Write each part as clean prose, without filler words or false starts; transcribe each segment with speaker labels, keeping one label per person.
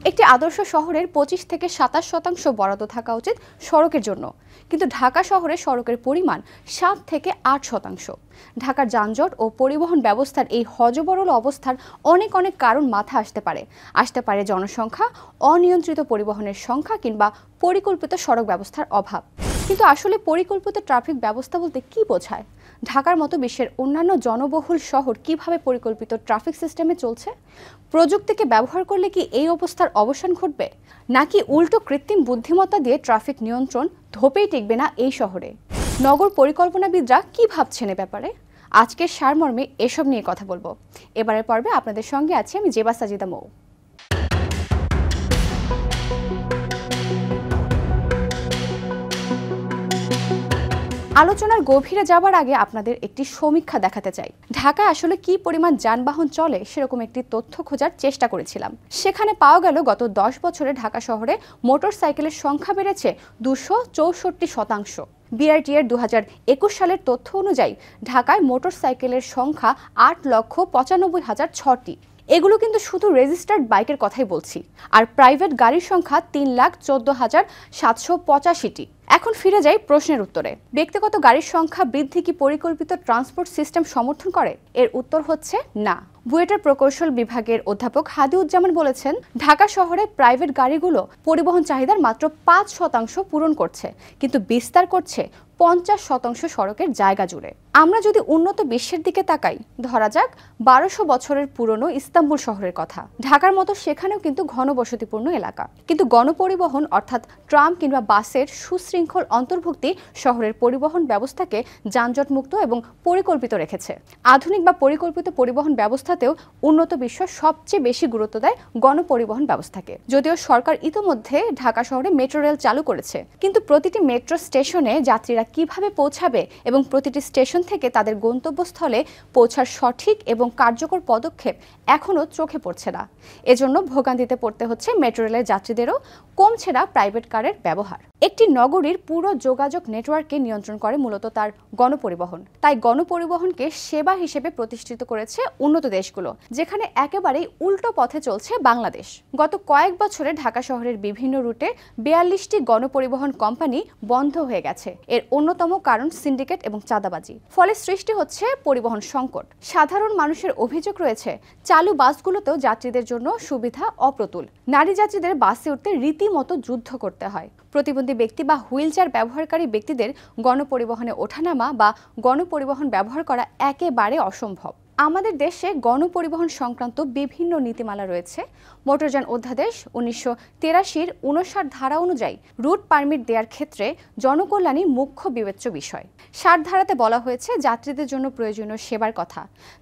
Speaker 1: একটি আদর্শ শহরের 25 থেকে 27% বরাদ্দ থাকা উচিত সড়কের জন্য, কিন্তু ঢাকা শহরে সড়কের পরিমাণ 7 থেকে 8%। ঢাকার যানজট ও পরিবহন ব্যবস্থার এই হযবরল অবস্থার অনেক কারণ মাথা আসতে পারে জনসংখ্যা, অনিয়ন্ত্রিত পরিবহনের সংখ্যা কিংবা পরিকল্পিত সড়ক ব্যবস্থার অভাব। কিন্তু আসলে পরিকল্পিত ট্রাফিক ব্যবস্থা বলতে কি বোঝায়? ঢাকার মতো বিশ্বের অন্যান্য জনবহুল শহর কিভাবে পরিকল্পিত ট্রাফিক সিস্টেমে চলছে? প্রযুক্তিকে ব্যবহার করলে কি এই অবস্থার অবসান ঘটবে, নাকি উল্টো কৃত্রিম বুদ্ধিমত্তা দিয়ে ট্রাফিক নিয়ন্ত্রণ ধোপেই টিকবে না এই শহরে? নগর পরিকল্পনাবিদরা কি ভাবছেন এ ব্যাপারে? আজকের সারমর্মে এসব নিয়ে কথা বলবো। এবারের পর্বে আপনাদের সঙ্গে আছি আমি জেবা সাজিদা মৌ। আলোচনার গভীরে যাবার আগে আপনাদের একটি সমীক্ষা দেখাতে চাই। ঢাকায় আসলে কি পরিমাণ যানবাহন চলে সেরকম একটি তথ্য খোঁজার চেষ্টা করেছিলাম। সেখানে পাওয়া গেল গত 10 বছরে ঢাকা শহরে মোটরসাইকেলের সংখ্যা বেড়েছে 264%। বিআরটিএর 2021 সালের তথ্য অনুযায়ী ঢাকায় মোটরসাইকেলের সংখ্যা 8,95,006টি। এগুলো কিন্তু শুধু রেজিস্টার্ড বাইকের কথাই বলছি, আর প্রাইভেট গাড়ির সংখ্যা 3,14,785টি। এখন ফিরে যাই প্রশ্নের উত্তরে। ব্যক্তিগত গাড়ির সংখ্যা বৃদ্ধি কি পরিকল্পিত ট্রান্সপোর্ট সিস্টেম সমর্থন করে? এর উত্তর হচ্ছে না। বুয়েটের প্রকৌশল বিভাগের অধ্যাপক হাদিউজ্জামান বলেছেন, ঢাকা শহরে প্রাইভেট গাড়িগুলো পরিবহন চাহিদার মাত্র 5% পূরণ করছে, কিন্তু বিস্তার করছে 50% সড়কের জায়গা জুড়ে। আমরা যদি উন্নত বিশ্বের দিকে তাকাই, ধরা যাক 1200 বছরের পুরনো ইস্তাম্বুল শহরের কথা, ঢাকার মতো সেখানেও কিন্তু ঘনবসতিপূর্ণ এলাকা, কিন্তু গণপরিবহন অর্থাৎ ট্রাম কিংবা বাসের সুশৃঙ্খল অন্তর্ভুক্তি শহরের পরিবহন ব্যবস্থাকে যানজটমুক্ত এবং পরিকল্পিত রেখেছে। আধুনিক বা পরিকল্পিত পরিবহন ব্যবস্থাতেও উন্নত বিশ্ব সবচেয়ে বেশি গুরুত্ব দেয় গণপরিবহন ব্যবস্থাকে। যদিও সরকার ইতোমধ্যে ঢাকা শহরে মেট্রো রেল চালু করেছে, কিন্তু প্রতিটি মেট্রো স্টেশনে যাত্রীরা কিভাবে পৌঁছাবে এবং প্রতিটি স্টেশন থেকে তাদের গন্তব্যস্থলে পৌঁছার সঠিক এবং কার্যকর পদক্ষেপ এখনো চোখে পড়ছে না। এজন্য ভোগান্তিতে পড়তে হচ্ছে মেট্রো রেলের যাত্রীদেরও, কমছে না প্রাইভেট কারের ব্যবহার। একটি নগরীর পুরো যোগাযোগ নেটওয়ার্ককে নিয়ন্ত্রণ করে মূলত তার গণপরিবহন। তাই গণপরিবহনকে সেবা হিসেবে প্রতিষ্ঠিত করেছে উন্নত দেশগুলো, যেখানে একেবারেই উল্টো পথে চলছে বাংলাদেশ। গত কয়েক বছরে ঢাকা শহরের বিভিন্ন রুটে 42টি গণপরিবহন কোম্পানি বন্ধ হয়ে গেছে। এর অন্যতম কারণ সিন্ডিকেট এবং চাঁদাবাজি। ফলে সৃষ্টি হচ্ছে পরিবহন সংকট। সাধারণ মানুষের অভিযোগ রয়েছে, চালু বাসগুলোতেও যাত্রীদের জন্য সুবিধা অপ্রতুল। নারী যাত্রীদের বাসে উঠতে রীতিমতো যুদ্ধ করতে হয়। প্রতিবন্ধী ব্যক্তি বা হুইলচেয়ার ব্যবহারকারী ব্যক্তিদের গণপরিবহনে ওঠানামা বা গণপরিবহন ব্যবহার করা একেবারে অসম্ভব। আমাদের দেশে গণপরিবহন সংক্রান্ত বিভিন্ন নীতিমালা রয়েছে। মোটরযান অধ্যাদেশ 1983-র 59 ধারা অনুযায়ী রুট পারমিট দেওয়ার ক্ষেত্রে জনকল্যাণই মুখ্য বিবেচ্য বিষয়। 60 ধারাতে বলা হয়েছে যাত্রীদের জন্য প্রয়োজনীয় সেবার কথা,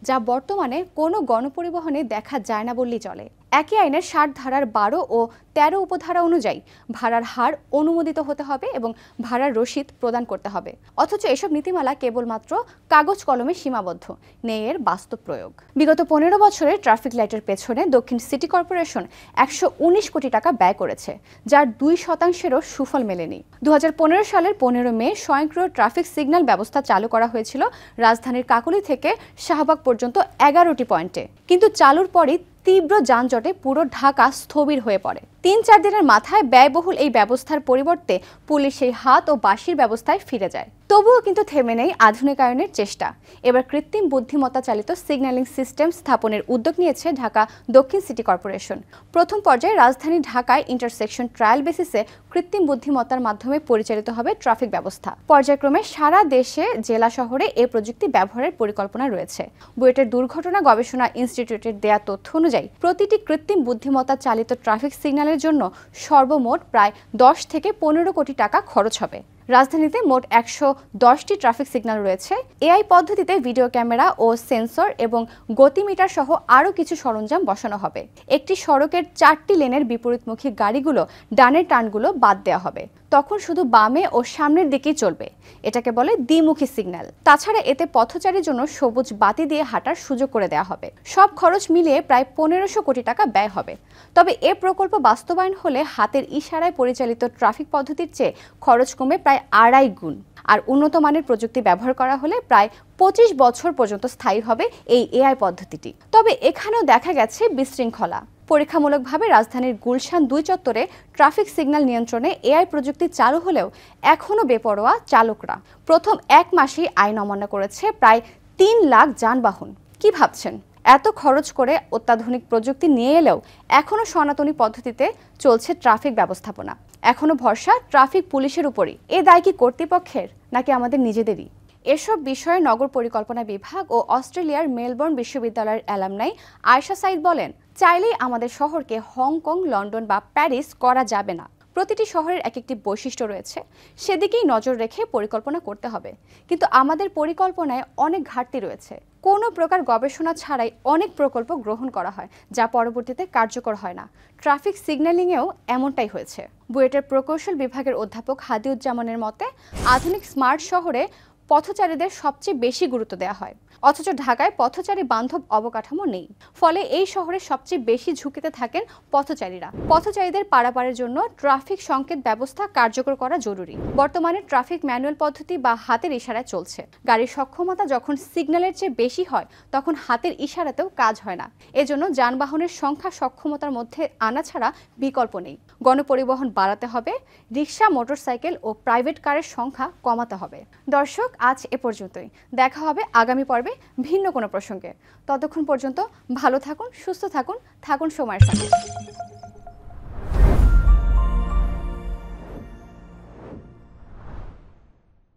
Speaker 1: যা বর্তমানে কোনো গণপরিবহনে দেখা যায় না বললেই চলে। একই আইনের 60 ধারার 12 ও 13 উপধারা অনুযায়ী ভাড়ার হার অনুমোদিত হতে হবে এবং ভাড়ার রসিদ প্রদান করতে হবে। অথচ এসব নীতিমালা কেবলমাত্র কাগজ কলমে সীমাবদ্ধ, নেই এর বাস্তব প্রয়োগ। বিগত 15 বছরে ট্রাফিক লাইটের পেছনে দক্ষিণ সিটি কর্পোরেশন 119 কোটি টাকা ব্যয় করেছে, যার 2%-এরও সুফল মেলেনি। 2015 সালের 15 মে স্বয়ংক্রিয় ট্রাফিক সিগন্যাল ব্যবস্থা চালু করা হয়েছিল রাজধানীর কাকলী থেকে শাহবাগ পর্যন্ত 11টি পয়েন্টে, কিন্তু চালুর পরই তীব্র যানজটে পুরো ঢাকা স্থবির হয়ে পড়ে। 3-4 দিনের মাথায় ব্যয়বহুল এই ব্যবস্থার পরিবর্তে পুলিশ সেই হাত ও বাঁশির ব্যবস্থায় ফিরে যায়। তবুও কিন্তু থেমে নেই আধুনিকায়নের চেষ্টা। এবার কৃত্রিম বুদ্ধিমত্তা চালিত সিগন্যালিং সিস্টেম স্থাপনের উদ্যোগ নিয়েছে ঢাকা দক্ষিণ সিটি কর্পোরেশন। প্রথম পর্যায়ে রাজধানী ঢাকায় ইন্টারসেকশন ট্রায়াল বেসিসে কৃত্রিম বুদ্ধিমত্তার মাধ্যমে পরিচালিত হবে ট্রাফিক ব্যবস্থা। পর্যায়ক্রমে সারা দেশে জেলা শহরে এই প্রযুক্তি ব্যবহারের পরিকল্পনা রয়েছে। বুয়েটের দুর্ঘটনা গবেষণা ইনস্টিটিউটের দেয়া তথ্য অনুযায়ী প্রতিটি কৃত্রিম বুদ্ধিমত্তা চালিত ট্রাফিক সিগন্যালের জন্য সর্বমোট প্রায় 10 থেকে 15 কোটি টাকা খরচ হবে। রাজধানীতে মোট 110টি ট্রাফিক সিগন্যাল রয়েছে। এআই পদ্ধতিতে ভিডিও ক্যামেরা ও সেন্সর এবং গতিমিটার সহ আরও কিছু সরঞ্জাম বসানো হবে। একটি সড়কের 4টি লেনের বিপরীতমুখী গাড়িগুলো ডানের টার্নগুলো বাদ দেওয়া হবে, তখন শুধু বামে ও সামনের দিকেই চলবে। এটাকে বলে দ্বিমুখী সিগন্যাল। তাছাড়া এতে পথচারীর জন্য সবুজ বাতি দিয়ে হাঁটার সুযোগ করে দেওয়া হবে। সব খরচ মিলিয়ে প্রায় 1500 কোটি টাকা ব্যয় হবে। তবে এ প্রকল্প বাস্তবায়ন হলে হাতের ইশারায় পরিচালিত ট্রাফিক পদ্ধতির চেয়ে খরচ কমে প্রায় 2.5 গুণ, আর উন্নত মানের প্রযুক্তি ব্যবহার করা হলে প্রায় 25 বছর পর্যন্ত স্থায়ী হবে এই এআই পদ্ধতিটি। তবে এখানেও দেখা গেছে বিশৃঙ্খলা। পরীক্ষামূলকভাবে রাজধানীর গুলশান 2 চত্বরে ট্রাফিক সিগন্যাল নিয়ন্ত্রণে এআই প্রযুক্তি চালু হলেও এখনও বেপরোয়া চালকরা। প্রথম 1 মাসেই আইন অমান্য করেছে প্রায় 3 লাখ যানবাহন। কি ভাবছেন? এত খরচ করে অত্যাধুনিক প্রযুক্তি নিয়ে এলেও এখনও সনাতনী পদ্ধতিতে চলছে ট্রাফিক ব্যবস্থাপনা। এখনও ভরসা ট্রাফিক পুলিশের উপরই। এ দায় কি কর্তৃপক্ষের নাকি আমাদের নিজেদেরই? এসব বিষয়ে নগর পরিকল্পনা বিভাগ ও অস্ট্রেলিয়ার মেলবোর্ন বিশ্ববিদ্যালয়ের অ্যালামনাই আয়েশা সাইদ বলেন, চাইলেই আমাদের শহরকে হংকং, লন্ডন বা প্যারিস করা যাবে না। প্রতিটি শহরের এক একটি বৈশিষ্ট্য রয়েছে, সেদিকেই নজর রেখে পরিকল্পনা করতে হবে। কিন্তু আমাদের পরিকল্পনায় অনেক ঘাটতি রয়েছে। কোনো প্রকার গবেষণা ছাড়াই অনেক প্রকল্প গ্রহণ করা হয়, যা পরবর্তীতে কার্যকর হয় না। ট্রাফিক সিগন্যালিংয়েও এমনটাই হয়েছে। বুয়েটের প্রকৌশল বিভাগের অধ্যাপক হাদিউজ্জামানের মতে, আধুনিক স্মার্ট শহরে পথচারীদের সবচেয়ে বেশি গুরুত্ব দেওয়া হয়, অথচ ঢাকায় পথচারী বান্ধব অবকাঠামো নেই। ফলে এই শহরে সবচেয়ে বেশি ঝুঁকিতে থাকেন পথচারীরা। পথচারীদের পারাপারের জন্য ট্রাফিক সংকেত ব্যবস্থা কার্যকর করা জরুরি। বর্তমানে ট্রাফিক ম্যানুয়াল পদ্ধতি বা হাতের ইশারায় চলছে। গাড়ির সক্ষমতা যখন সিগন্যালের চেয়ে বেশি হয়, তখন হাতের ইশারাতেও কাজ হয় না। এজন্য যানবাহনের সংখ্যা সক্ষমতার মধ্যে আনা ছাড়া বিকল্প নেই। গণপরিবহন বাড়াতে হবে, রিক্সা, মোটরসাইকেল ও প্রাইভেট কারের সংখ্যা কমাতে হবে। দর্শক, আজ এ পর্যন্তই। দেখা হবে আগামী পর্বে ভিন্ন কোনো প্রসঙ্গে। ততক্ষণ পর্যন্ত ভালো থাকুন, সুস্থ থাকুন, থাকুন সময়ের সাথে।